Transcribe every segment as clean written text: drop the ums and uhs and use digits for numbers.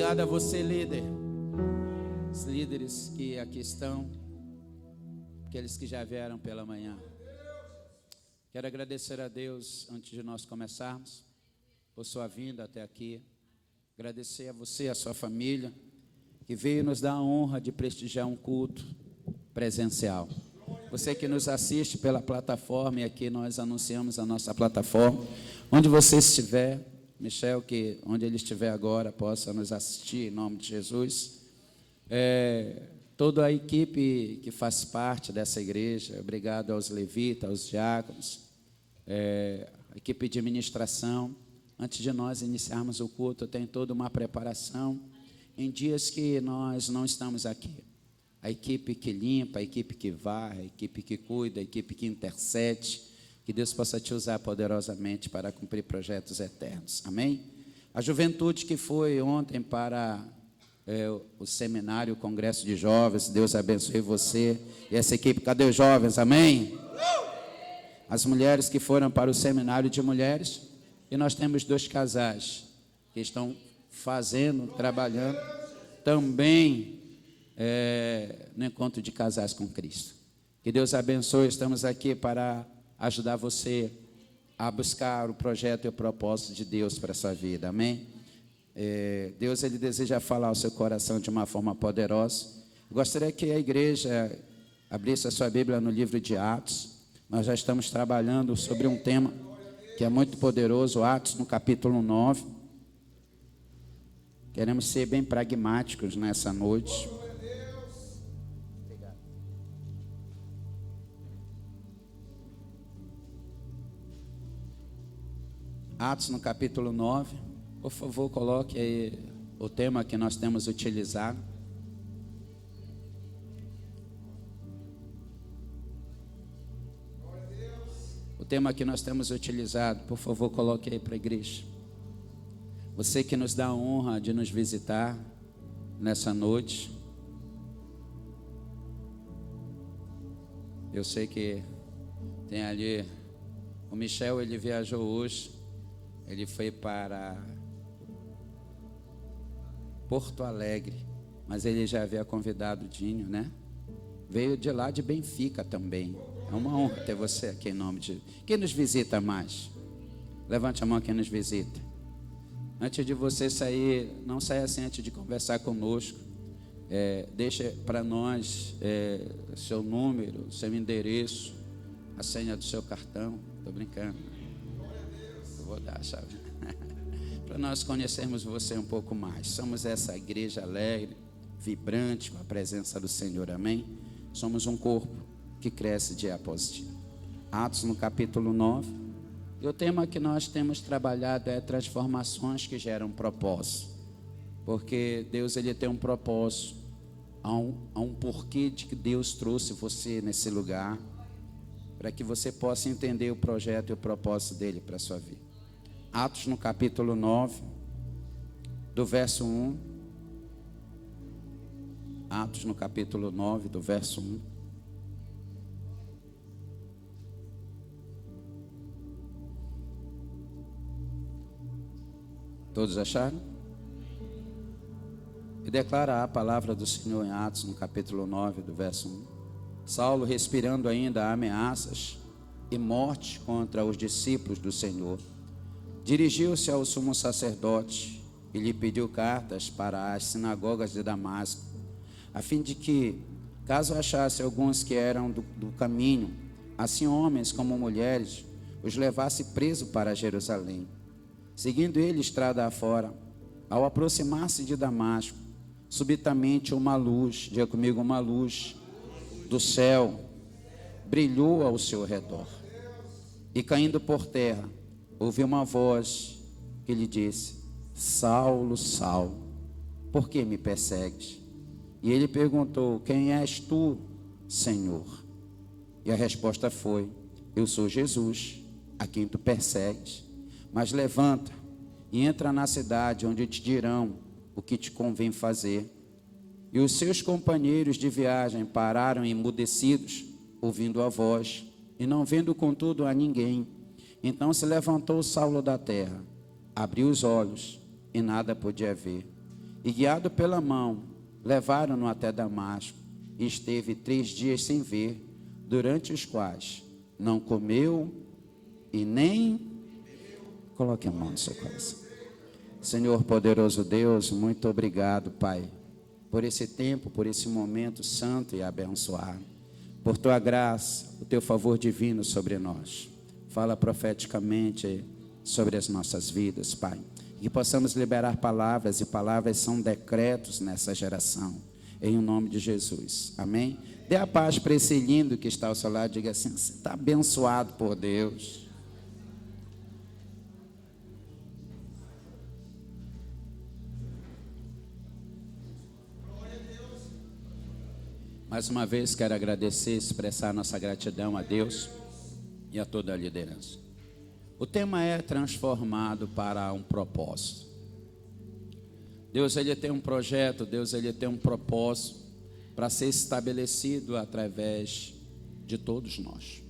Obrigado a você, líder. Os líderes que aqui estão, aqueles que já vieram pela manhã. Quero agradecer a Deus, antes de nós começarmos, por sua vinda até aqui. Agradecer a você e a sua família, que veio nos dar a honra de prestigiar um culto presencial. Você que nos assiste pela plataforma, e aqui nós anunciamos a nossa plataforma. Onde você estiver, Michel, que onde ele estiver agora, possa nos assistir, em nome de Jesus. Toda a equipe que faz parte dessa igreja, obrigado aos levitas, aos diáconos, a equipe de administração. Antes de nós iniciarmos o culto, tem toda uma preparação. Em dias que nós não estamos aqui, a equipe que limpa, a equipe que varre, a equipe que cuida, a equipe que intercede, que Deus possa te usar poderosamente para cumprir projetos eternos, amém? A juventude que foi ontem para o seminário, o congresso de jovens, Deus abençoe você e essa equipe. Cadê os jovens, amém? As mulheres que foram para o seminário de mulheres, e nós temos 2 casais que estão fazendo, trabalhando também no encontro de casais com Cristo. Que Deus abençoe. Estamos aqui para ajudar você a buscar o projeto e o propósito de Deus para a sua vida, amém? Deus, Ele deseja falar ao seu coração de uma forma poderosa. Gostaria que a igreja abrisse a sua Bíblia no livro de Atos. Nós já estamos trabalhando sobre um tema que é muito poderoso, Atos no capítulo 9. Queremos ser bem pragmáticos nessa noite. Atos no capítulo 9. Por favor, coloque aí o tema que nós temos utilizado. O tema que nós temos utilizado, por favor, coloque aí para a igreja. Você que nos dá a honra de nos visitar nessa noite. Eu sei que tem ali o Michel, ele viajou hoje. Ele foi para Porto Alegre, mas ele já havia convidado o Dinho, né? Veio de lá de Benfica também. É uma honra ter você aqui em nome de... Quem nos visita mais? Levante a mão quem nos visita. Antes de você sair, não saia assim antes de conversar conosco. Deixa para nós seu número, seu endereço, a senha do seu cartão. Estou brincando. Eu vou dar a chave. Para nós conhecermos você um pouco mais. Somos essa igreja alegre, vibrante com a presença do Senhor, amém? Somos um corpo que cresce dia após dia. Atos no capítulo 9. E o tema que nós temos trabalhado é transformações que geram propósito. Porque Deus, Ele tem um propósito. Há um porquê de que Deus trouxe você nesse lugar, para que você possa entender o projeto e o propósito dele para a sua vida. Atos no capítulo 9, do verso 1. Atos no capítulo 9, do verso 1. Todos acharam? E declara a palavra do Senhor em Atos no capítulo 9, do verso 1. Saulo, respirando ainda ameaças e morte contra os discípulos do Senhor, dirigiu-se ao sumo sacerdote e lhe pediu cartas para as sinagogas de Damasco, a fim de que, caso achasse alguns que eram do caminho, assim homens como mulheres, os levasse preso para Jerusalém. Seguindo ele estrada afora, ao aproximar-se de Damasco, subitamente uma luz, diga comigo, uma luz do céu brilhou ao seu redor. E caindo por terra, ouviu uma voz que lhe disse: Saulo, Saulo, por que me persegues? E ele perguntou: quem és tu, Senhor? E a resposta foi: eu sou Jesus, a quem tu persegues. Mas levanta e entra na cidade, onde te dirão o que te convém fazer. E os seus companheiros de viagem pararam emudecidos, ouvindo a voz, e não vendo contudo a ninguém. Então se levantou Saulo da terra, abriu os olhos, e nada podia ver. e guiado pela mão, levaram-no até Damasco, e esteve 3 dias sem ver, durante os quais não comeu e nem... Coloque a mão no seu coração. Senhor poderoso Deus, muito obrigado, Pai, por esse tempo, por esse momento santo e abençoado, por tua graça, o teu favor divino sobre nós. Fala profeticamente sobre as nossas vidas, Pai, que possamos liberar palavras, e palavras são decretos nessa geração, em nome de Jesus, amém? Dê a paz para esse lindo que está ao seu lado, diga assim: você está abençoado por Deus. Mais uma vez quero agradecer, expressar nossa gratidão a Deus e a toda a liderança. O tema é transformado para um propósito. Deus, ele tem um projeto, Deus, ele tem um propósito para ser estabelecido através de todos nós.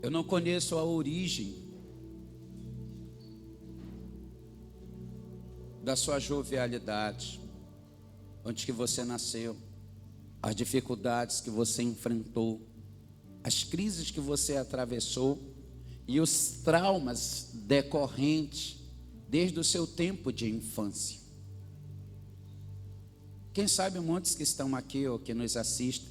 Eu não conheço a origem da sua jovialidade, onde que você nasceu, as dificuldades que você enfrentou, as crises que você atravessou e os traumas decorrentes desde o seu tempo de infância. Quem sabe muitos que estão aqui ou que nos assistem,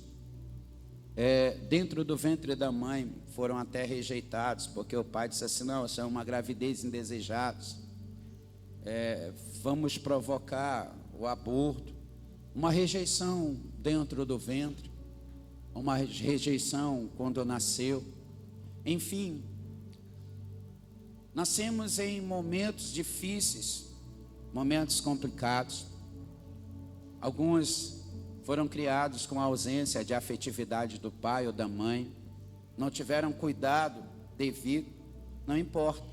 dentro do ventre da mãe foram até rejeitados, porque o pai disse assim: não, isso é uma gravidez indesejada, vamos provocar o aborto. Uma rejeição dentro do ventre, uma rejeição quando nasceu. Enfim, nascemos em momentos difíceis, momentos complicados. Alguns foram criados com a ausência de afetividade do pai ou da mãe, não tiveram cuidado devido. Não importa,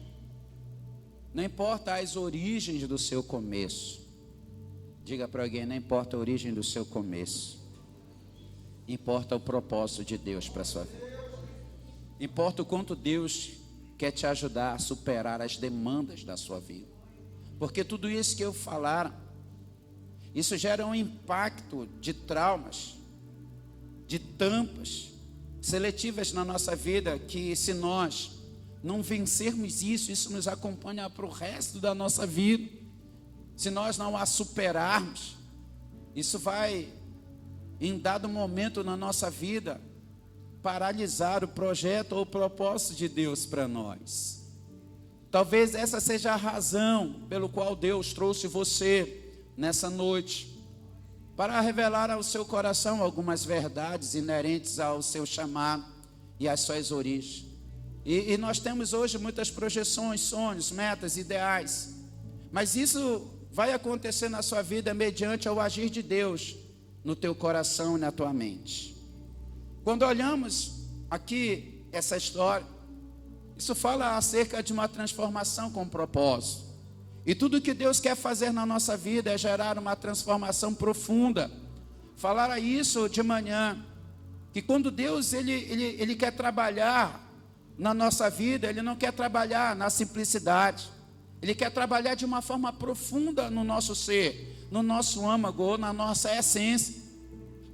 não importa as origens do seu começo. Diga para alguém: não importa a origem do seu começo, importa o propósito de Deus para a sua vida. Importa o quanto Deus quer te ajudar a superar as demandas da sua vida. Porque tudo isso que eu falar, isso gera um impacto de traumas, de tampas seletivas na nossa vida, que se nós não vencermos isso, isso nos acompanha para o resto da nossa vida. Se nós não a superarmos, isso vai, em dado momento na nossa vida, paralisar o projeto ou o propósito de Deus para nós. Talvez essa seja a razão pelo qual Deus trouxe você nessa noite, para revelar ao seu coração algumas verdades inerentes ao seu chamado e às suas origens. E nós temos hoje muitas projeções, sonhos, metas, ideais, mas isso vai acontecer na sua vida mediante o agir de Deus no teu coração e na tua mente. Quando olhamos aqui essa história, isso fala acerca de uma transformação com propósito. E tudo que Deus quer fazer na nossa vida é gerar uma transformação profunda. Falaram isso de manhã, que quando Deus ele quer trabalhar na nossa vida, Ele não quer trabalhar na simplicidade. Ele quer trabalhar de uma forma profunda no nosso ser, no nosso âmago, na nossa essência.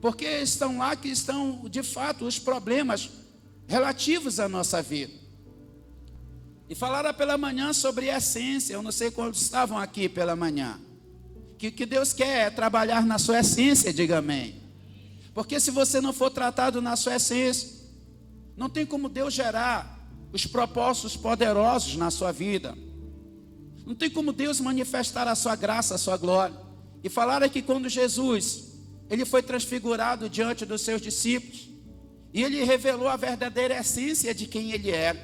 Porque estão lá que estão, de fato, os problemas relativos à nossa vida. E falaram pela manhã sobre essência. Eu não sei quantos estavam aqui pela manhã. Que Deus quer trabalhar na sua essência, diga amém. Porque se você não for tratado na sua essência, não tem como Deus gerar os propósitos poderosos na sua vida. Não tem como Deus manifestar a sua graça, a sua glória. E falaram que quando Jesus, ele foi transfigurado diante dos seus discípulos, e ele revelou a verdadeira essência de quem ele era.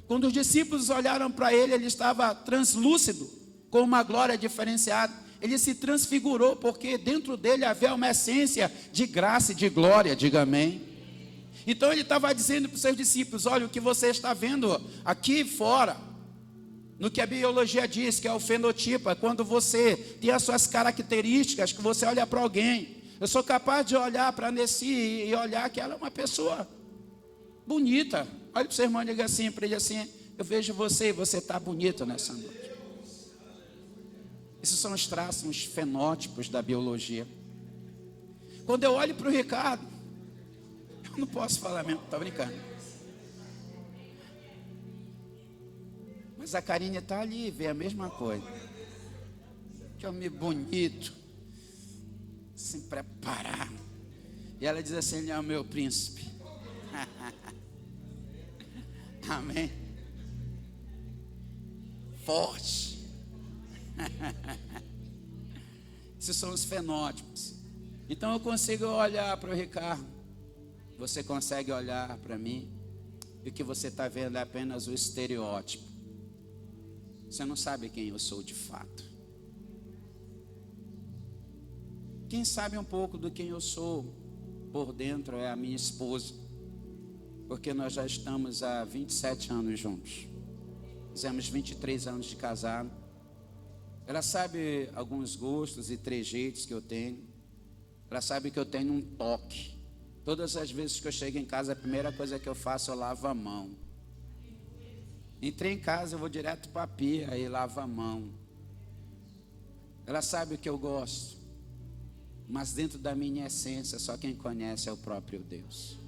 Quando os discípulos olharam para ele, ele estava translúcido, com uma glória diferenciada. Ele se transfigurou, porque dentro dele havia uma essência de graça e de glória, diga amém. Então ele estava dizendo para os seus discípulos: olha, o que você está vendo aqui fora, no que a biologia diz, que é o fenotipo, é quando você tem as suas características, que você olha para alguém. Eu sou capaz de olhar para a Nessi e olhar que ela é uma pessoa bonita. Olha para o seu irmão e diga assim para ele assim: eu vejo você e você está bonito nessa noite. Esses são os traços, os fenótipos da biologia. Quando eu olho para o Ricardo, eu não posso falar mesmo, estou brincando. Mas a Karine está ali e vê a mesma coisa. Que homem bonito, sem preparar. E ela diz assim: ele é o meu príncipe. Amém. Forte. Esses são os fenótipos. Então eu consigo olhar para o Ricardo, você consegue olhar para mim, e o que você está vendo é apenas o estereótipo. Você não sabe quem eu sou de fato. Quem sabe um pouco do quem eu sou por dentro é a minha esposa, porque nós já estamos há 27 anos juntos. Fizemos 23 anos de casado. Ela sabe alguns gostos e trejeitos que eu tenho. Ela sabe que eu tenho um toque. Todas as vezes que eu chego em casa, a primeira coisa que eu faço, eu lavo a mão. Entrei em casa, eu vou direto para a pia e lavo a mão. Ela sabe o que eu gosto. Mas dentro da minha essência, só quem conhece é o próprio Deus.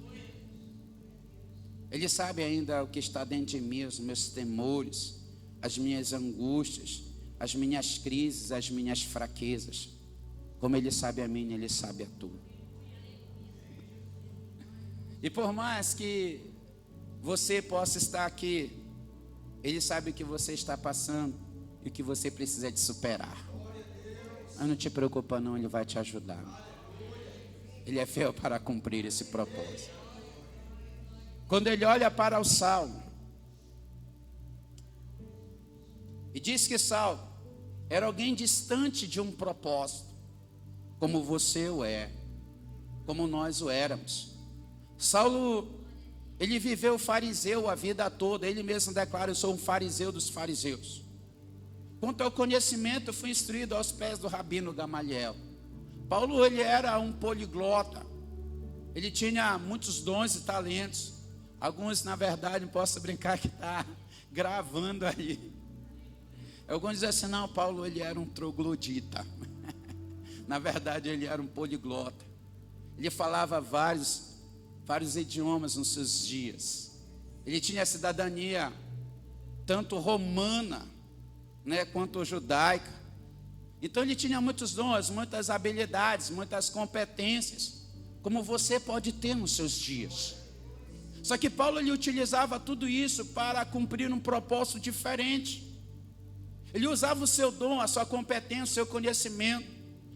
Ele sabe ainda o que está dentro de mim, os meus temores, as minhas angústias, as minhas crises, as minhas fraquezas. Como Ele sabe a mim, Ele sabe a tua. E por mais que você possa estar aqui, Ele sabe o que você está passando e o que você precisa de superar. Mas não te preocupa não, Ele vai te ajudar. Ele é fiel para cumprir esse propósito. Quando ele olha para o Saulo e diz que Saulo era alguém distante de um propósito, como você o é, como nós o éramos. Saulo, ele viveu fariseu a vida toda. Ele mesmo declara: eu sou um fariseu dos fariseus. Quanto ao conhecimento, eu fui instruído aos pés do rabino Gamaliel. Paulo, ele era um poliglota. Ele tinha muitos dons e talentos. Alguns, na verdade, não posso brincar que está gravando aí. Alguns dizem assim: não, Paulo, ele era um troglodita. Na verdade, ele era um poliglota. Ele falava vários idiomas nos seus dias. Ele tinha cidadania tanto romana, quanto judaica. Então ele tinha muitos dons, muitas habilidades, muitas competências, como você pode ter nos seus dias. Só que Paulo, ele utilizava tudo isso para cumprir um propósito diferente. Ele usava o seu dom, a sua competência, o seu conhecimento,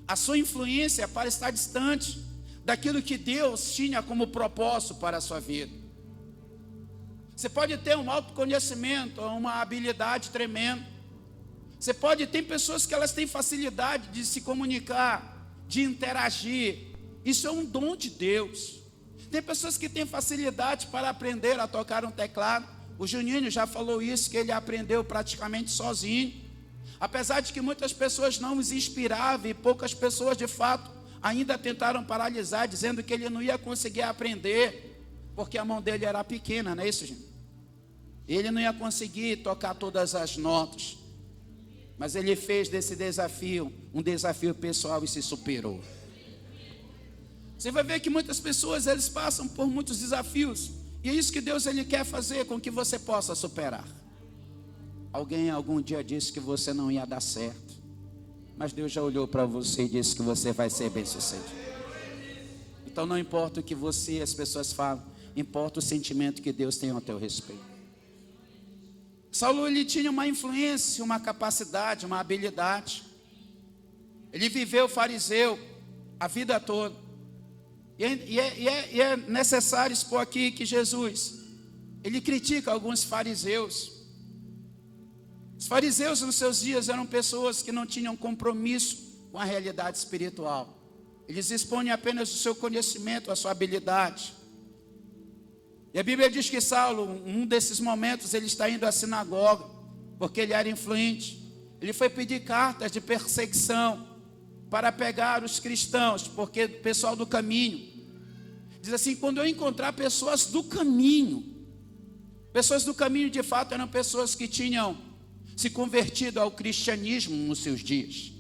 a sua influência para estar distante daquilo que Deus tinha como propósito para a sua vida. Você pode ter um autoconhecimento, uma habilidade tremenda. Você pode ter pessoas que elas têm facilidade de se comunicar, de interagir. Isso é um dom de Deus. Tem pessoas que têm facilidade para aprender a tocar um teclado. O Juninho já falou isso, que ele aprendeu praticamente sozinho. Apesar de que muitas pessoas não os inspiravam e poucas pessoas de fato ainda tentaram paralisar, dizendo que ele não ia conseguir aprender, porque a mão dele era pequena, não é isso, gente? Ele não ia conseguir tocar todas as notas. Mas ele fez desse desafio um desafio pessoal e se superou. Você vai ver que muitas pessoas, eles passam por muitos desafios, e é isso que Deus, ele quer fazer com que você possa superar. Alguém algum dia disse que você não ia dar certo, mas Deus já olhou para você e disse que você vai ser bem-sucedido. Então não importa o que você, as pessoas falam, importa o sentimento que Deus tem ao teu respeito. Saulo, ele tinha uma influência, uma capacidade, uma habilidade. Ele viveu fariseu a vida toda. E é necessário expor aqui que Jesus, ele critica alguns fariseus. Os fariseus nos seus dias eram pessoas que não tinham compromisso com a realidade espiritual. Eles expõem apenas o seu conhecimento, a sua habilidade. E a Bíblia diz que Saulo, um desses momentos, ele está indo à sinagoga, porque ele era influente. Ele foi pedir cartas de perseguição para pegar os cristãos, porque o pessoal do caminho, diz assim: quando eu encontrar pessoas do caminho de fato eram pessoas que tinham se convertido ao cristianismo nos seus dias.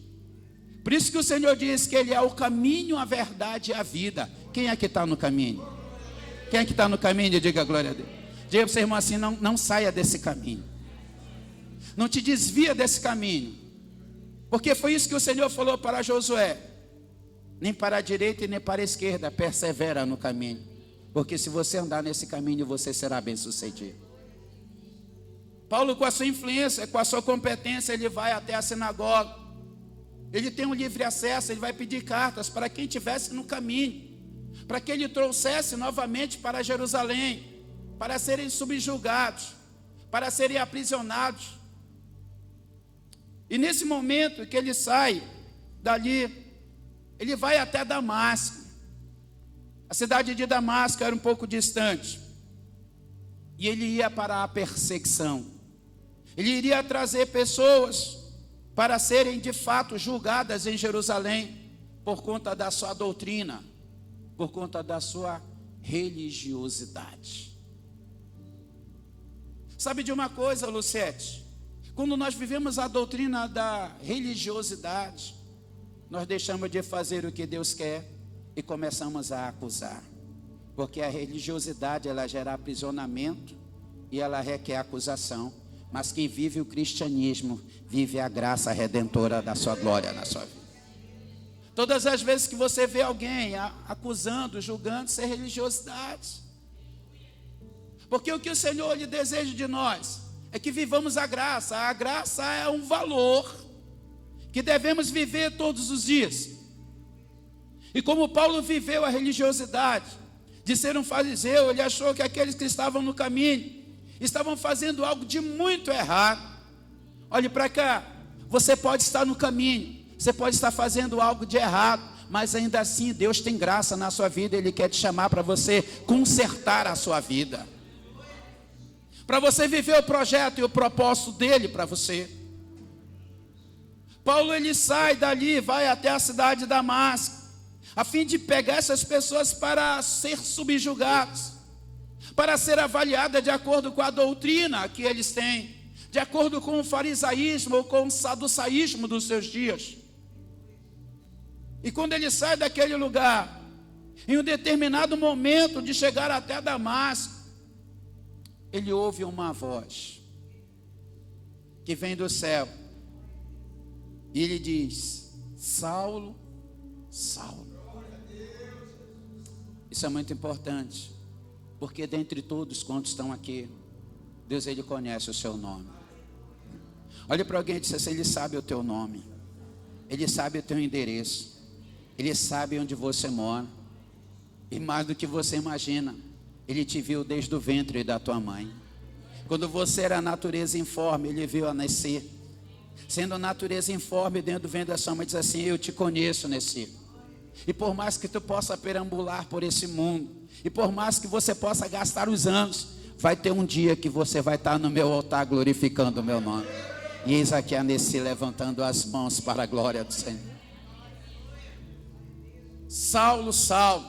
Por isso que o Senhor diz que Ele é o caminho, a verdade e a vida. Quem é que está no caminho? Quem é que está no caminho? Diga glória a Deus. Diga para o seu irmão assim: não saia desse caminho. Não te desvia desse caminho. Porque foi isso que o Senhor falou para Josué: nem para a direita e nem para a esquerda, persevera no caminho. Porque se você andar nesse caminho, você será bem sucedido. Paulo, com a sua influência, com a sua competência, ele vai até a sinagoga. Ele tem um livre acesso, ele vai pedir cartas para quem estivesse no caminho, para que ele trouxesse novamente para Jerusalém, para serem subjugados, para serem aprisionados. E nesse momento que ele sai dali, ele vai até Damasco. A cidade de Damasco era um pouco distante, e ele ia para a perseguição. Ele iria trazer pessoas para serem de fato julgadas em Jerusalém, por conta da sua doutrina, por conta da sua religiosidade. Sabe de uma coisa, Lucete? Quando nós vivemos a doutrina da religiosidade, nós deixamos de fazer o que Deus quer e começamos a acusar. Porque a religiosidade, ela gera aprisionamento e ela requer acusação. Mas quem vive o cristianismo, vive a graça redentora da sua glória na sua vida. Todas as vezes que você vê alguém acusando, julgando, isso é religiosidade. Porque o que o Senhor lhe deseja de nós é que vivamos a graça. A graça é um valor que devemos viver todos os dias. E como Paulo viveu a religiosidade de ser um fariseu, ele achou que aqueles que estavam no caminho estavam fazendo algo de muito errado. Olhe para cá, você pode estar no caminho, você pode estar fazendo algo de errado, mas ainda assim Deus tem graça na sua vida. Ele quer te chamar para você consertar a sua vida, para você viver o projeto e o propósito dele para você. Paulo, ele sai dali, vai até a cidade de Damasco, a fim de pegar essas pessoas para ser subjugados, para ser avaliada de acordo com a doutrina que eles têm, de acordo com o farisaísmo ou com o saducaísmo dos seus dias. E quando ele sai daquele lugar, em um determinado momento de chegar até Damasco, ele ouve uma voz que vem do céu, e ele diz: Saulo, Saulo. Isso é muito importante, porque dentre todos quantos estão aqui, Deus, ele conhece o seu nome. Olhe para alguém e diz assim: Ele sabe o teu nome, Ele sabe o teu endereço, Ele sabe onde você mora, e mais do que você imagina, Ele te viu desde o ventre da tua mãe. Quando você era natureza informe, Ele viu a nascer. Sendo natureza informe dentro do ventre da sua mãe, diz assim: eu te conheço, Nessi. E por mais que tu possa perambular por esse mundo, e por mais que você possa gastar os anos, vai ter um dia que você vai estar no meu altar glorificando o meu nome. E eis aqui a Nessi levantando as mãos para a glória do Senhor. Saulo, Saulo.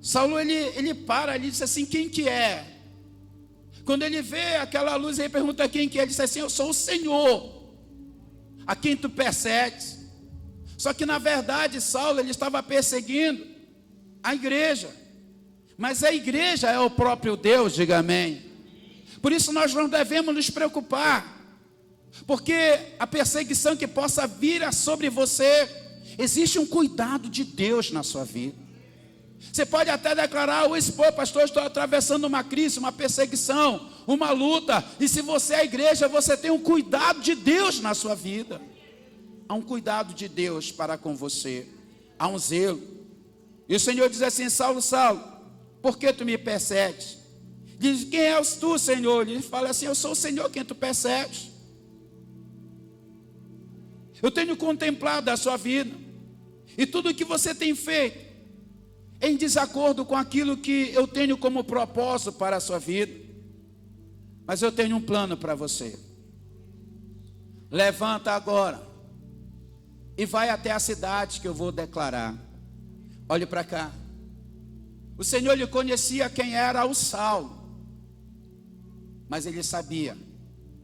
Saulo, ele para ali e diz assim: quem que é? Quando ele vê aquela luz, ele pergunta quem que é. Ele diz assim: eu sou o Senhor, a quem tu persegues. Só que na verdade Saulo, ele estava perseguindo a igreja, mas a igreja é o próprio Deus, diga amém. Por isso nós não devemos nos preocupar, porque a perseguição que possa vir sobre você, existe um cuidado de Deus na sua vida. Você pode até declarar ou expor: pastor, estou atravessando uma crise, uma perseguição, uma luta. E se você é a igreja, você tem um cuidado de Deus na sua vida. Há um cuidado de Deus para com você, há um zelo. E o Senhor diz assim: Saulo, Saulo, por que tu me persegues? Diz: quem és tu, Senhor? Ele fala assim: eu sou o Senhor quem tu persegues. Eu tenho contemplado a sua vida, e tudo que você tem feito em desacordo com aquilo que eu tenho como propósito para a sua vida. Mas eu tenho um plano para você. Levanta agora e vai até a cidade que eu vou declarar. Olhe para cá. O Senhor lhe conhecia quem era o Saulo, mas ele sabia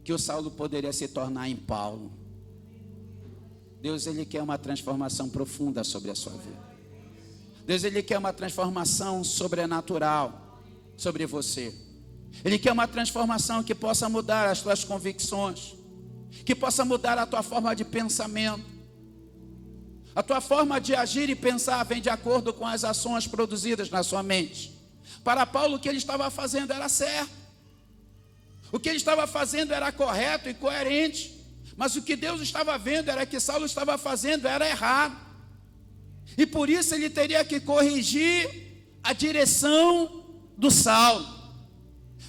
que que o Saulo poderia se tornar em Paulo. Deus, Ele quer uma transformação profunda sobre a sua vida. Deus, Ele quer uma transformação sobrenatural sobre você. Ele quer uma transformação que possa mudar as tuas convicções, que possa mudar a tua forma de pensamento. A tua forma de agir e pensar vem de acordo com as ações produzidas na sua mente. Para Paulo, o que ele estava fazendo era certo. O que ele estava fazendo era correto e coerente. Mas o que Deus estava vendo era que Saulo estava fazendo era errado. E por isso ele teria que corrigir a direção do Saulo.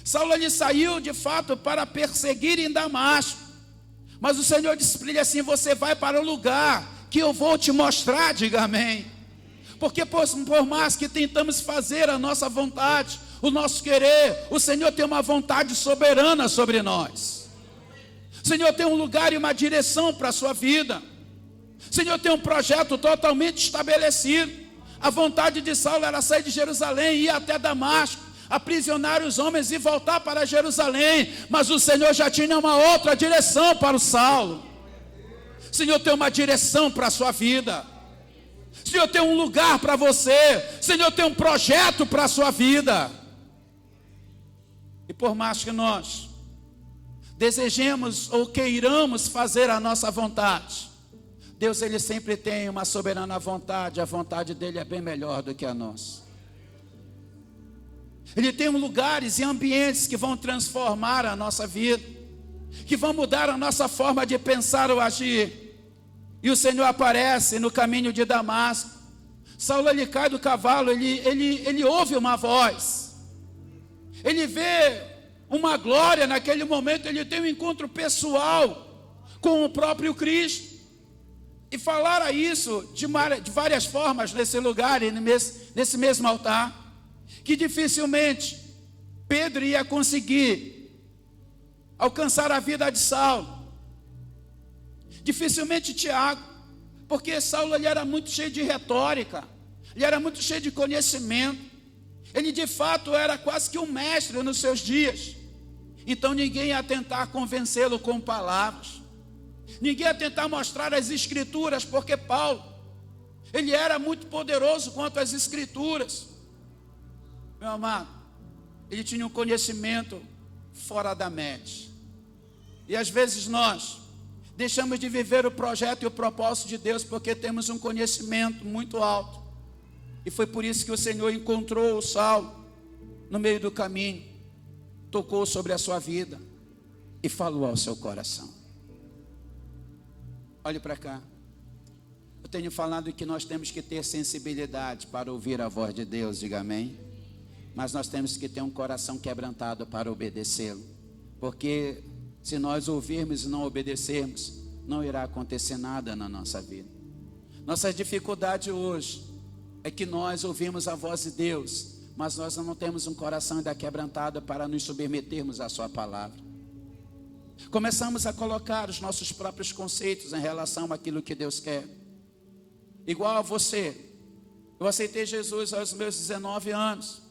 Saulo, ele saiu de fato para perseguir em Damasco. Mas o Senhor disse para ele assim: você vai para o lugar que eu vou te mostrar. Diga amém. Porque por mais que tentamos fazer a nossa vontade, o nosso querer, o Senhor tem uma vontade soberana sobre nós. O Senhor tem um lugar e uma direção para a sua vida. O Senhor tem um projeto totalmente estabelecido. A vontade de Saulo era sair de Jerusalém e ir até Damasco, aprisionar os homens e voltar para Jerusalém. Mas o Senhor já tinha uma outra direção para o Saulo. O Senhor tem uma direção para a sua vida. O Senhor tem um lugar para você. O Senhor tem um projeto para a sua vida. E por mais que nós desejemos ou queiramos fazer a nossa vontade, Deus, Ele sempre tem uma soberana vontade. A vontade dEle é bem melhor do que a nossa. Ele tem lugares e ambientes que vão transformar a nossa vida, que vão mudar a nossa forma de pensar ou agir. E o Senhor aparece no caminho de Damasco. Saulo, ele cai do cavalo, ele ouve uma voz. Ele vê uma glória naquele momento, ele tem um encontro pessoal com o próprio Cristo. E falaram isso de várias formas nesse lugar, e nesse mesmo altar, que dificilmente Pedro ia conseguir alcançar a vida de Saulo. Dificilmente Tiago, porque Saulo, ele era muito cheio de retórica, ele era muito cheio de conhecimento, ele de fato era quase que um mestre nos seus dias. Então ninguém ia tentar convencê-lo com palavras, ninguém ia tentar mostrar as escrituras, porque Paulo, ele era muito poderoso quanto às escrituras. Meu amado, ele tinha um conhecimento fora da mente. E às vezes nós deixamos de viver o projeto e o propósito de Deus porque temos um conhecimento muito alto. E foi por isso que o Senhor encontrou o Saulo no meio do caminho, tocou sobre a sua vida e falou ao seu coração. Olhe para cá. Eu tenho falado que nós temos que ter sensibilidade para ouvir a voz de Deus, diga amém. Mas nós temos que ter um coração quebrantado para obedecê-lo. Porque se nós ouvirmos e não obedecermos, não irá acontecer nada na nossa vida. Nossa dificuldade hoje é que nós ouvimos a voz de Deus, mas nós não temos um coração ainda quebrantado para nos submetermos à sua palavra. Começamos a colocar os nossos próprios conceitos em relação àquilo que Deus quer. Igual a você, eu aceitei Jesus aos meus 19 anos.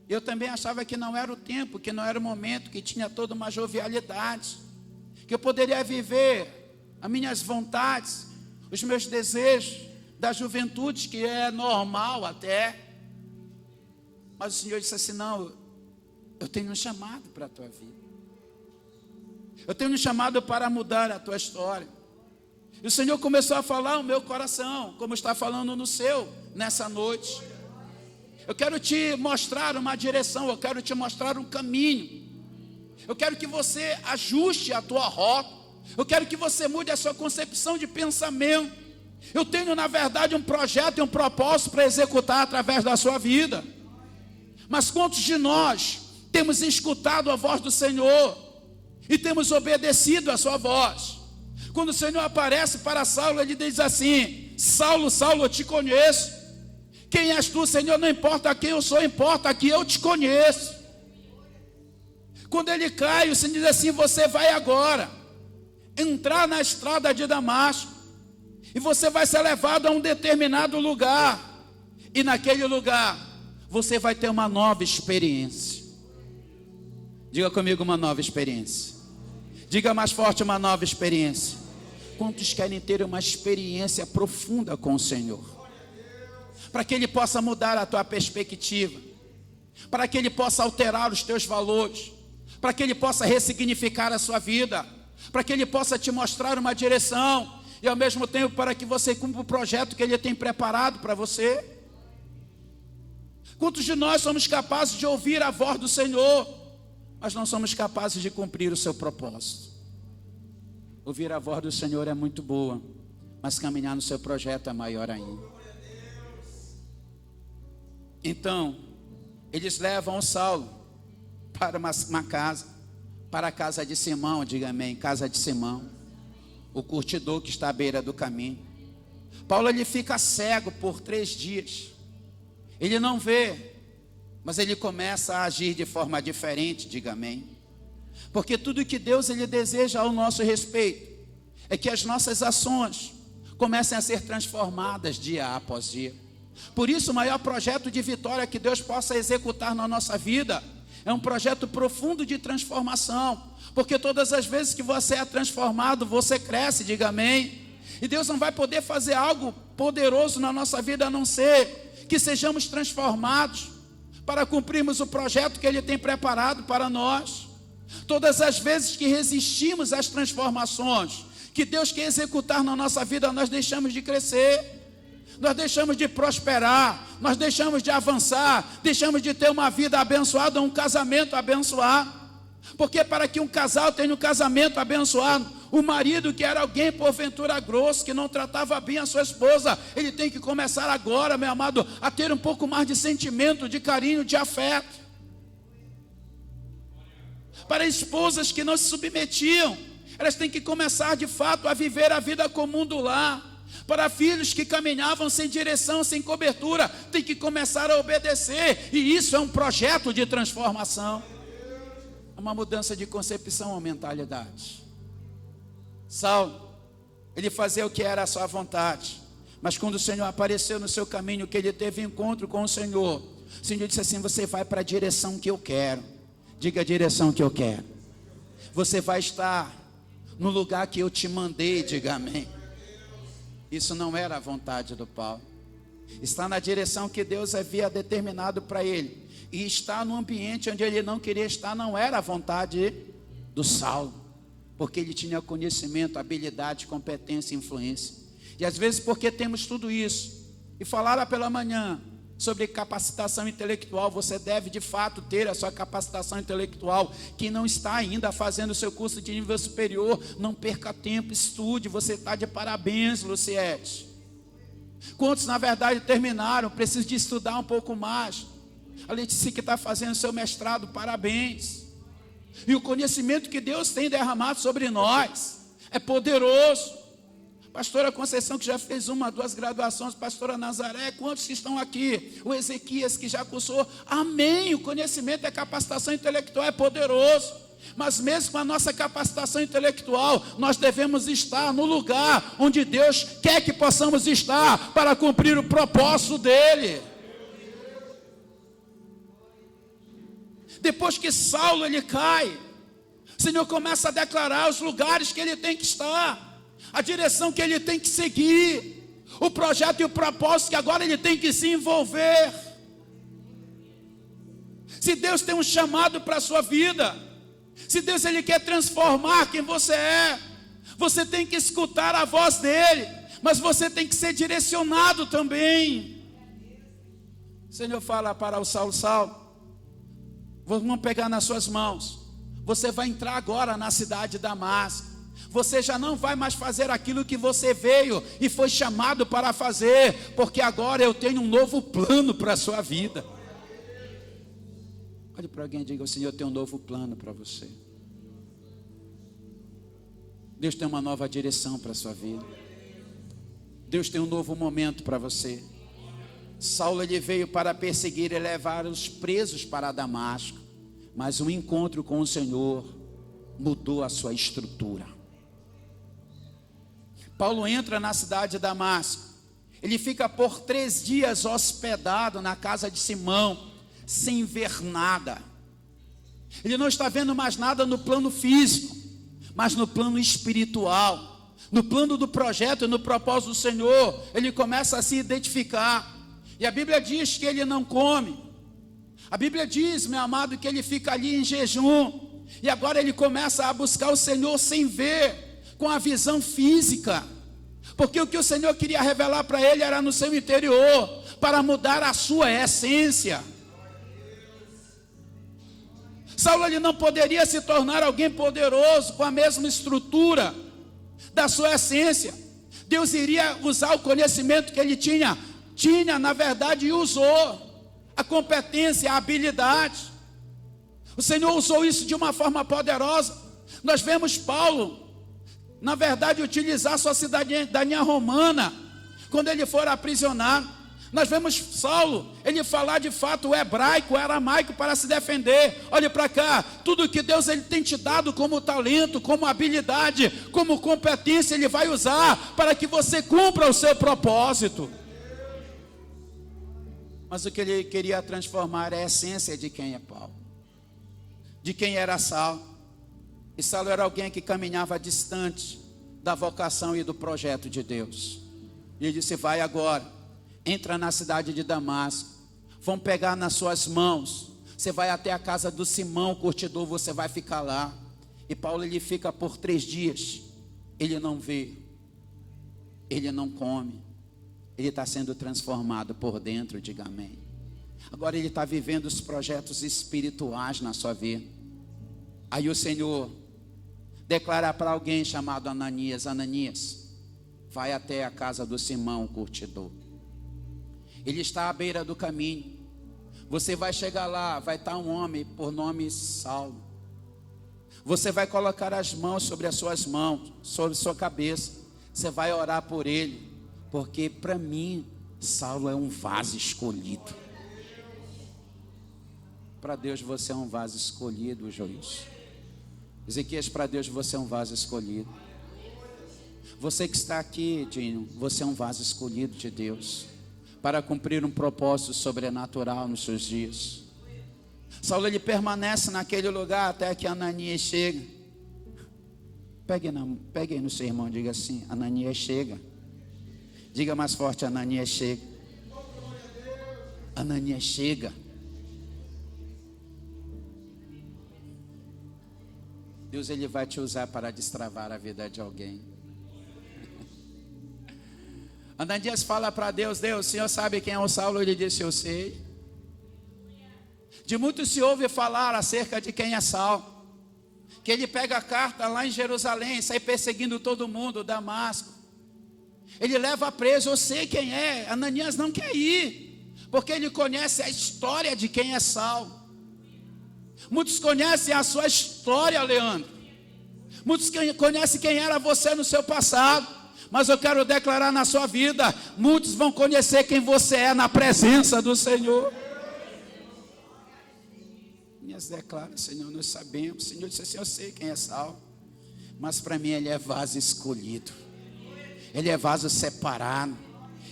Eu também achava que não era o tempo, que não era o momento, que tinha toda uma jovialidade, que eu poderia viver as minhas vontades, os meus desejos da juventude, que é normal até. Mas o Senhor disse assim: não, eu tenho um chamado para a tua vida. Eu tenho um chamado para mudar a tua história. E o Senhor começou a falar no meu coração, como está falando no seu, nessa noite. Eu quero te mostrar uma direção, eu quero te mostrar um caminho. Eu quero que você ajuste a tua rota. Eu quero que você mude a sua concepção de pensamento. Eu tenho, na verdade, um projeto e um propósito para executar através da sua vida. Mas quantos de nós temos escutado a voz do Senhor e temos obedecido a sua voz? Quando o Senhor aparece para Saulo, ele diz assim: Saulo, Saulo, eu te conheço. Quem és tu, Senhor? Não importa quem eu sou, importa que eu te conheço. Quando ele cai, o Senhor diz assim: você vai agora entrar na estrada de Damasco, e você vai ser levado a um determinado lugar, e naquele lugar você vai ter uma nova experiência. Diga comigo, uma nova experiência. Diga mais forte, uma nova experiência. Quantos querem ter uma experiência profunda com o Senhor? Para que Ele possa mudar a tua perspectiva, para que Ele possa alterar os teus valores, para que Ele possa ressignificar a sua vida, para que Ele possa te mostrar uma direção, e ao mesmo tempo para que você cumpra o projeto que Ele tem preparado para você. Quantos de nós somos capazes de ouvir a voz do Senhor, mas não somos capazes de cumprir o seu propósito? Ouvir a voz do Senhor é muito boa, mas caminhar no seu projeto é maior ainda. Então, eles levam o Saulo para uma casa, para a casa de Simão, diga amém, casa de Simão, o curtidor que está à beira do caminho. Paulo, ele fica cego por 3 dias, ele não vê, mas ele começa a agir de forma diferente, diga amém. Porque tudo que Deus ele deseja ao nosso respeito é que as nossas ações comecem a ser transformadas dia após dia. Por isso, o maior projeto de vitória que Deus possa executar na nossa vida é um projeto profundo de transformação. Porque todas as vezes que você é transformado, você cresce, diga amém. E Deus não vai poder fazer algo poderoso na nossa vida a não ser que sejamos transformados para cumprirmos o projeto que Ele tem preparado para nós. Todas as vezes que resistimos às transformações que Deus quer executar na nossa vida, nós deixamos de crescer, nós deixamos de prosperar, nós deixamos de avançar, deixamos de ter uma vida abençoada, um casamento abençoado. Porque para que um casal tenha um casamento abençoado, o marido que era alguém porventura grosso, que não tratava bem a sua esposa, ele tem que começar agora, meu amado, a ter um pouco mais de sentimento, de carinho, de afeto. Para esposas que não se submetiam, elas têm que começar de fato a viver a vida comum do lar. Para filhos que caminhavam sem direção, sem cobertura, tem que começar a obedecer. E isso é um projeto de transformação, é uma mudança de concepção ou mentalidade. Saulo, ele fazia o que era a sua vontade, mas quando o Senhor apareceu no seu caminho, que ele teve encontro com o Senhor disse assim: você vai para a direção que eu quero. Diga a direção que eu quero. Você vai estar no lugar que eu te mandei, diga amém. Isso não era a vontade do Paulo. Está na direção que Deus havia determinado para ele. E estar no ambiente onde ele não queria estar não era a vontade do Saulo. Porque ele tinha conhecimento, habilidade, competência e influência. E às vezes porque temos tudo isso, e falaram pela manhã sobre capacitação intelectual, você deve de fato ter a sua capacitação intelectual. Quem não está ainda fazendo o seu curso de nível superior, não perca tempo, estude, você está de parabéns, Luciete. Quantos na verdade terminaram, precisam de estudar um pouco mais? A Letícia que está fazendo seu mestrado, parabéns. E o conhecimento que Deus tem derramado sobre nós é poderoso. Pastora Conceição, que já fez 1, 2 graduações, pastora Nazaré, quantos que estão aqui? O Ezequias, que já cursou, amém. O conhecimento e a capacitação intelectual é poderoso, mas mesmo com a nossa capacitação intelectual, nós devemos estar no lugar onde Deus quer que possamos estar, para cumprir o propósito dEle. Depois que Saulo ele cai, o Senhor começa a declarar os lugares que ele tem que estar, a direção que ele tem que seguir, o projeto e o propósito que agora ele tem que se envolver. Se Deus tem um chamado para a sua vida, se Deus ele quer transformar quem você é, você tem que escutar a voz dele, mas você tem que ser direcionado também. O Senhor fala para o Saulo: Saulo, vamos pegar nas suas mãos, você vai entrar agora na cidade de Damasco. Você já não vai mais fazer aquilo que você veio e foi chamado para fazer, porque agora eu tenho um novo plano para a sua vida. Olhe para alguém e diga: o Senhor tem um novo plano para você. Deus tem uma nova direção para a sua vida. Deus tem um novo momento para você. Saulo ele veio para perseguir e levar os presos para Damasco, mas um encontro com o Senhor mudou a sua estrutura. Paulo entra na cidade de Damasco, ele fica por 3 dias hospedado na casa de Simão, sem ver nada. Ele não está vendo mais nada no plano físico, mas no plano espiritual, no plano do projeto, no propósito do Senhor, ele começa a se identificar. E a Bíblia diz que ele não come. A Bíblia diz, meu amado, que ele fica ali em jejum. E agora ele começa a buscar o Senhor sem ver, com a visão física. Porque o que o Senhor queria revelar para ele era no seu interior, para mudar a sua essência. Saulo ele não poderia se tornar alguém poderoso com a mesma estrutura da sua essência. Deus iria usar o conhecimento que ele tinha na verdade, e usou a competência, a habilidade. O Senhor usou isso de uma forma poderosa. Nós vemos Paulo, na verdade, utilizar sua cidadania romana, quando ele for aprisionado. Nós vemos Saulo, ele falar de fato o hebraico, o aramaico para se defender. Olhe para cá, tudo que Deus ele tem te dado como talento, como habilidade, como competência, ele vai usar para que você cumpra o seu propósito. Mas o que ele queria transformar é a essência de quem é Paulo, de quem era Saulo. E Saulo era alguém que caminhava distante da vocação e do projeto de Deus. E ele disse: vai agora, entra na cidade de Damasco, vão pegar nas suas mãos, você vai até a casa do Simão, o curtidor, você vai ficar lá. E Paulo ele fica por 3 dias, ele não vê, ele não come, ele está sendo transformado por dentro, diga amém. Agora ele está vivendo os projetos espirituais na sua vida. Aí o Senhor declara para alguém chamado Ananias: Ananias, vai até a casa do Simão, o curtidor. Ele está à beira do caminho. Você vai chegar lá, vai estar um homem por nome Saulo. Você vai colocar as mãos sobre as suas mãos, sobre sua cabeça. Você vai orar por ele, porque para mim Saulo é um vaso escolhido. Para Deus você é um vaso escolhido, juiz. Ezequias, para Deus você é um vaso escolhido. Você que está aqui, Dinho, você é um vaso escolhido de Deus, para cumprir um propósito sobrenatural nos seus dias. Saulo ele permanece naquele lugar até que Ananias chega. Pegue no seu irmão, diga assim: Ananias chega. Diga mais forte: Ananias chega. Ananias chega. Deus ele vai te usar para destravar a vida de alguém. Ananias fala para Deus: Deus, o Senhor sabe quem é o Saulo? Ele disse: eu sei. De muito se ouve falar acerca de quem é Saulo, que ele pega a carta lá em Jerusalém, sai perseguindo todo mundo, Damasco. Ele leva preso, eu sei quem é. Ananias não quer ir, porque ele conhece a história de quem é Saulo. Muitos conhecem a sua história, Leandro. Muitos conhecem quem era você no seu passado. Mas eu quero declarar na sua vida: muitos vão conhecer quem você é na presença do Senhor. Minhas declara: Senhor, nós sabemos. O Senhor disse assim: eu sei quem é Saulo, mas para mim ele é vaso escolhido, ele é vaso separado.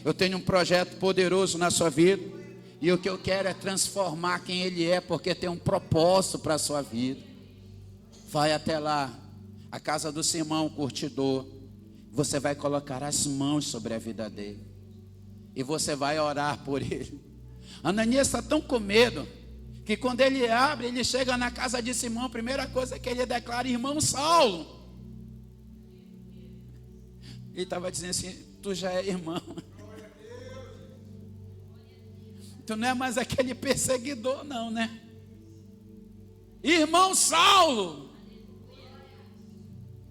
Eu tenho um projeto poderoso na sua vida, e o que eu quero é transformar quem ele é, porque tem um propósito para a sua vida. Vai até lá, a casa do Simão, o curtidor. Você vai colocar as mãos sobre a vida dele, e você vai orar por ele. Ananias está tão com medo, que quando ele abre, ele chega na casa de Simão, a primeira coisa que ele declara: irmão Saulo. Ele estava dizendo assim: tu já é irmão. Tu não é mais aquele perseguidor não, né? Irmão Saulo.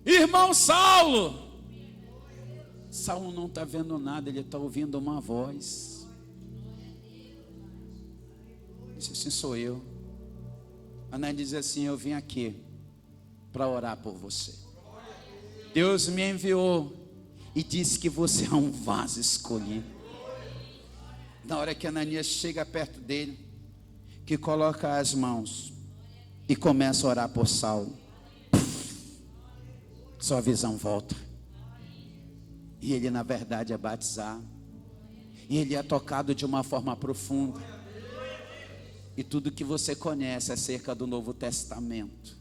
Irmão Saulo. Saulo não está vendo nada, ele está ouvindo uma voz. Disse assim: sou eu. Ananias diz assim: eu vim aqui para orar por você. Deus me enviou e disse que você é um vaso escolhido. Na hora que Ananias chega perto dele, que coloca as mãos e começa a orar por Saulo, sua visão volta. E ele na verdade é batizado, e ele é tocado de uma forma profunda. E tudo que você conhece acerca do Novo Testamento,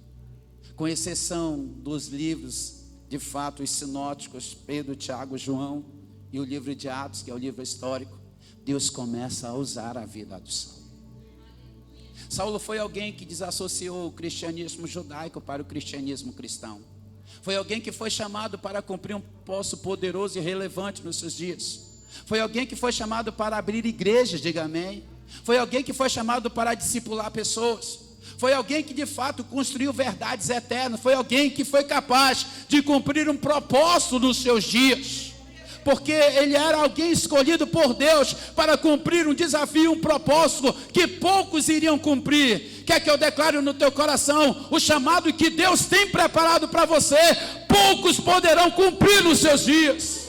com exceção dos livros, de fato, os sinóticos, Pedro, Tiago, João, e o livro de Atos, que é o livro histórico, Deus começa a usar a vida do Saulo. Saulo foi alguém que desassociou o cristianismo judaico para o cristianismo cristão. Foi alguém que foi chamado para cumprir um propósito poderoso e relevante nos seus dias. Foi alguém que foi chamado para abrir igrejas, diga amém. Foi alguém que foi chamado para discipular pessoas. Foi alguém que de fato construiu verdades eternas. Foi alguém que foi capaz de cumprir um propósito nos seus dias. Porque ele era alguém escolhido por Deus para cumprir um desafio, um propósito que poucos iriam cumprir. Quer que eu declare no teu coração o chamado que Deus tem preparado para você? Poucos poderão cumprir nos seus dias.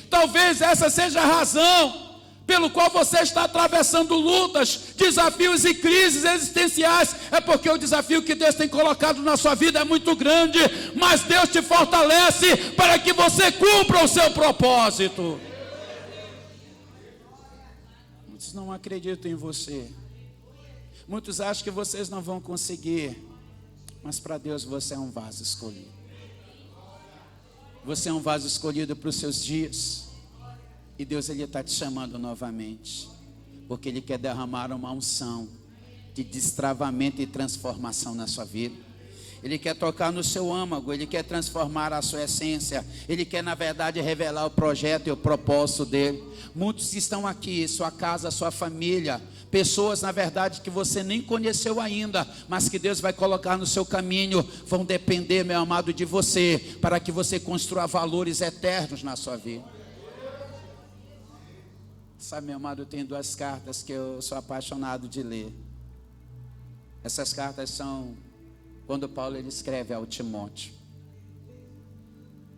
Talvez essa seja a razão pelo qual você está atravessando lutas, desafios e crises existenciais. É porque o desafio que Deus tem colocado na sua vida é muito grande, mas Deus te fortalece para que você cumpra o seu propósito. Muitos não acreditam em você. Muitos acham que vocês não vão conseguir, mas para Deus você é um vaso escolhido. Você é um vaso escolhido para os seus dias. E Deus, Ele está te chamando novamente, porque Ele quer derramar uma unção de destravamento e transformação na sua vida. Ele quer tocar no seu âmago, Ele quer transformar a sua essência. Ele quer, na verdade, revelar o projeto e o propósito dEle. Muitos estão aqui, sua casa, sua família, pessoas, na verdade, que você nem conheceu ainda, mas que Deus vai colocar no seu caminho, vão depender, meu amado, de você, para que você construa valores eternos na sua vida. Sabe, meu amado, tem duas cartas que eu sou apaixonado de ler. Essas cartas são quando Paulo ele escreve ao Timóteo.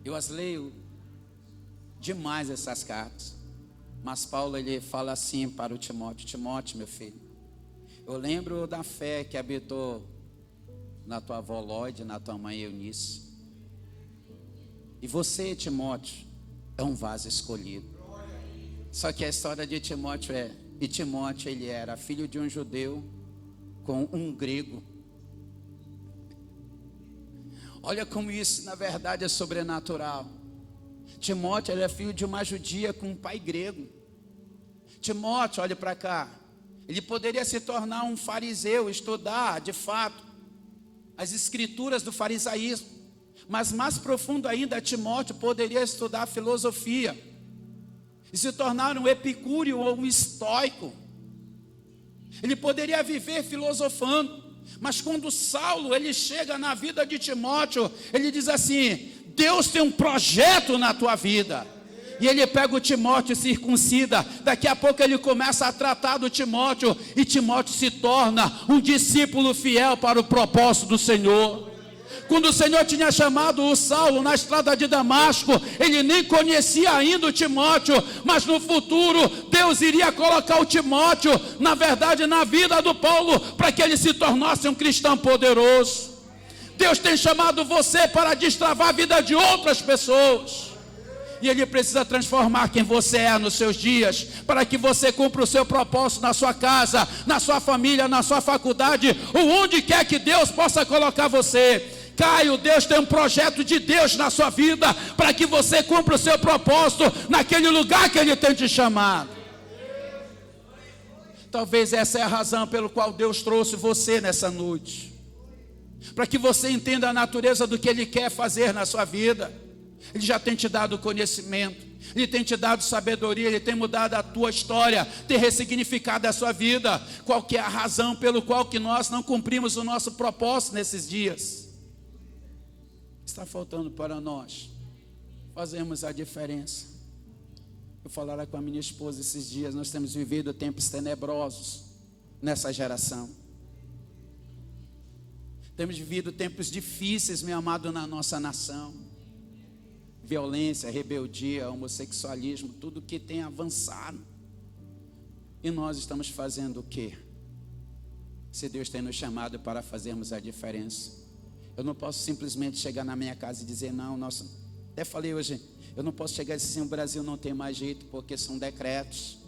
Eu as leio demais essas cartas. Mas Paulo ele fala assim para o Timóteo: Timóteo, meu filho, eu lembro da fé que habitou na tua avó Lóide, na tua mãe Eunice. E você, Timóteo, é um vaso escolhido. Só que a história de Timóteo e Timóteo ele era filho de um judeu com um grego. Olha como isso na verdade é sobrenatural. Timóteo era filho de uma judia com um pai grego. Timóteo, olha para cá, ele poderia se tornar um fariseu, estudar de fato as escrituras do farisaísmo. Mas mais profundo ainda, Timóteo poderia estudar filosofia e se tornar um epicúreo ou um estoico. Ele poderia viver filosofando. Mas quando Saulo ele chega na vida de Timóteo, ele diz assim: Deus tem um projeto na tua vida. E ele pega o Timóteo e circuncida. Daqui a pouco ele começa a tratar do Timóteo, e Timóteo se torna um discípulo fiel para o propósito do Senhor. Quando o Senhor tinha chamado o Saulo na estrada de Damasco, ele nem conhecia ainda o Timóteo, mas no futuro Deus iria colocar o Timóteo, na verdade, na vida do Paulo, para que ele se tornasse um cristão poderoso. Deus tem chamado você para destravar a vida de outras pessoas, e Ele precisa transformar quem você é nos seus dias, para que você cumpra o seu propósito na sua casa, na sua família, na sua faculdade, ou onde quer que Deus possa colocar você. Caio, Deus tem um projeto de Deus na sua vida, para que você cumpra o seu propósito naquele lugar que Ele tem te chamado. Talvez essa é a razão pelo qual Deus trouxe você nessa noite, para que você entenda a natureza do que Ele quer fazer na sua vida. Ele já tem te dado conhecimento, Ele tem te dado sabedoria, Ele tem mudado a tua história, tem ressignificado a sua vida. Qual que é a razão pelo qual que nós não cumprimos o nosso propósito nesses dias? Está faltando para nós fazermos a diferença. Eu falara com a minha esposa esses dias, nós temos vivido tempos tenebrosos nessa geração. Temos vivido tempos difíceis, meu amado, na nossa nação. Violência, rebeldia, homossexualismo, tudo que tem avançado. E nós estamos fazendo o quê? Se Deus tem nos chamado para fazermos a diferença. Eu não posso simplesmente chegar na minha casa e dizer, não, nossa, até falei hoje, eu não posso chegar e dizer assim, o Brasil não tem mais jeito, porque são decretos.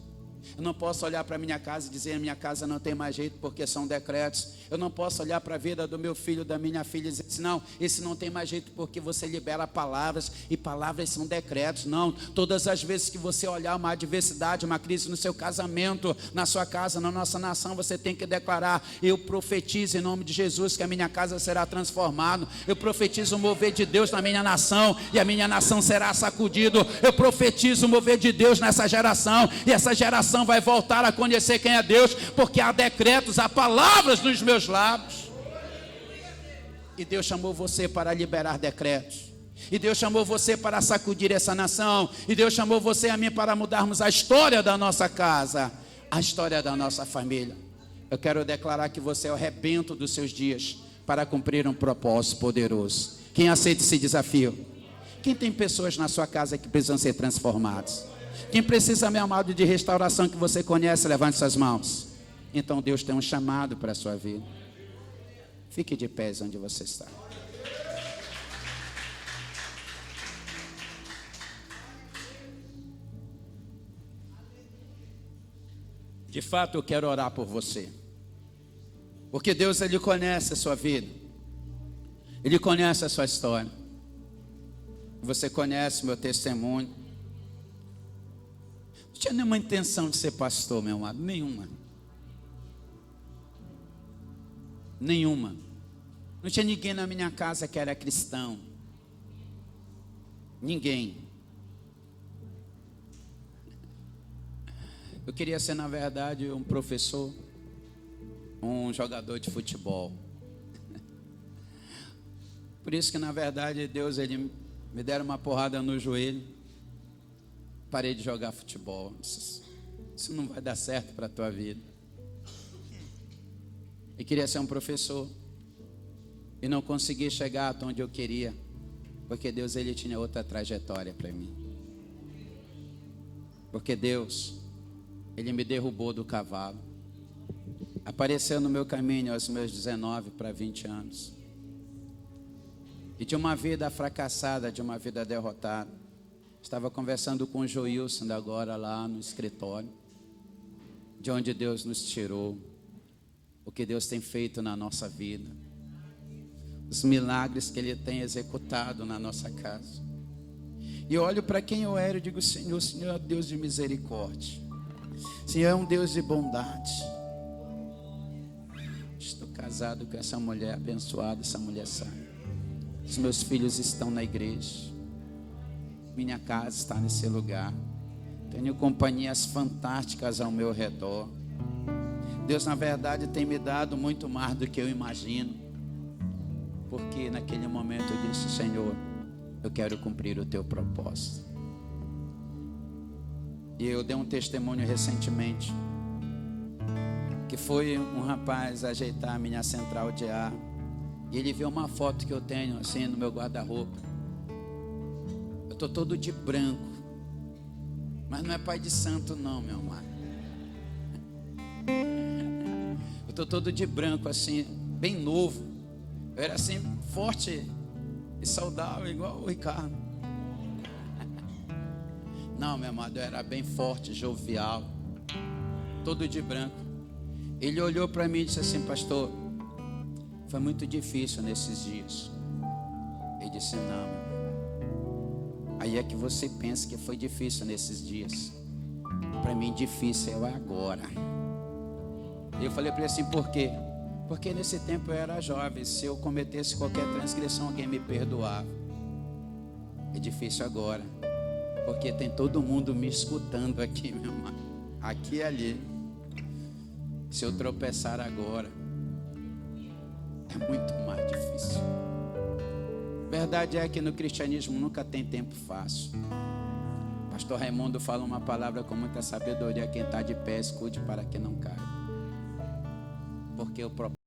Eu não posso olhar para a minha casa e dizer: a minha casa não tem mais jeito porque são decretos. Eu não posso olhar para a vida do meu filho, da minha filha e dizer assim: não, esse não tem mais jeito porque você libera palavras e palavras são decretos. Não, todas as vezes que você olhar uma adversidade, uma crise no seu casamento, na sua casa, na nossa nação, você tem que declarar: eu profetizo em nome de Jesus que a minha casa será transformada. Eu profetizo o mover de Deus na minha nação e a minha nação será sacudido. Eu profetizo o mover de Deus nessa geração e essa geração vai voltar a conhecer quem é Deus, porque há decretos, há palavras nos meus lábios. E Deus chamou você para liberar decretos. E Deus chamou você para sacudir essa nação. E Deus chamou você e a mim para mudarmos a história da nossa casa, a história da nossa família. Eu quero declarar que você é o rebento dos seus dias para cumprir um propósito poderoso. Quem aceita esse desafio? Quem tem pessoas na sua casa que precisam ser transformadas? Quem precisa, meu amado, de restauração que você conhece, levante suas mãos. Então Deus tem um chamado para a sua vida. Fique de pé onde você está. De fato, eu quero orar por você. Porque Deus, Ele conhece a sua vida. Ele conhece a sua história. Você conhece o meu testemunho. Não tinha nenhuma intenção de ser pastor, meu amado. Nenhuma. Nenhuma. Não tinha ninguém na minha casa que era cristão. Ninguém. Eu queria ser, na verdade, um professor, um jogador de futebol. Por isso que, na verdade, Deus, Ele me deram uma porrada no joelho. Parei de jogar futebol. Isso não vai dar certo para a tua vida. E queria ser um professor. E não consegui chegar até onde eu queria. Porque Deus, Ele tinha outra trajetória para mim. Porque Deus, Ele me derrubou do cavalo. Apareceu no meu caminho aos meus 19 para 20 anos. E de uma vida fracassada, de uma vida derrotada. Estava conversando com o Joilson agora lá no escritório. De onde Deus nos tirou. O que Deus tem feito na nossa vida. Os milagres que Ele tem executado na nossa casa. E olho para quem eu era e digo: Senhor, o Senhor é Deus de misericórdia. O Senhor é um Deus de bondade. Estou casado com essa mulher abençoada, essa mulher sábia. Os meus filhos estão na igreja. Minha casa está nesse lugar. Tenho companhias fantásticas ao meu redor. Deus, na verdade, tem me dado muito mais do que eu imagino. Porque naquele momento eu disse: Senhor, eu quero cumprir o teu propósito. E eu dei um testemunho recentemente. Que foi um rapaz ajeitar a minha central de ar. E ele viu uma foto que eu tenho assim no meu guarda-roupa. Eu estou todo de branco. Mas não é pai de santo não, meu amado. Eu estou todo de branco assim, bem novo. Eu era assim, forte e saudável, igual o Ricardo. Não, meu amado, eu era bem forte, jovial. Todo de branco. Ele olhou para mim e disse assim: pastor, foi muito difícil nesses dias. Ele disse: não, meu. Aí é que você pensa que foi difícil nesses dias. Para mim difícil é agora. E eu falei para ele assim: por quê? Porque nesse tempo eu era jovem. Se eu cometesse qualquer transgressão, alguém me perdoava. É difícil agora, porque tem todo mundo me escutando aqui, meu irmão. Aqui e ali. Se eu tropeçar agora, é muito mais difícil. Verdade é que no cristianismo nunca tem tempo fácil. Pastor Raimundo fala uma palavra com muita sabedoria: quem está de pé, escute para que não caia. Porque o propósito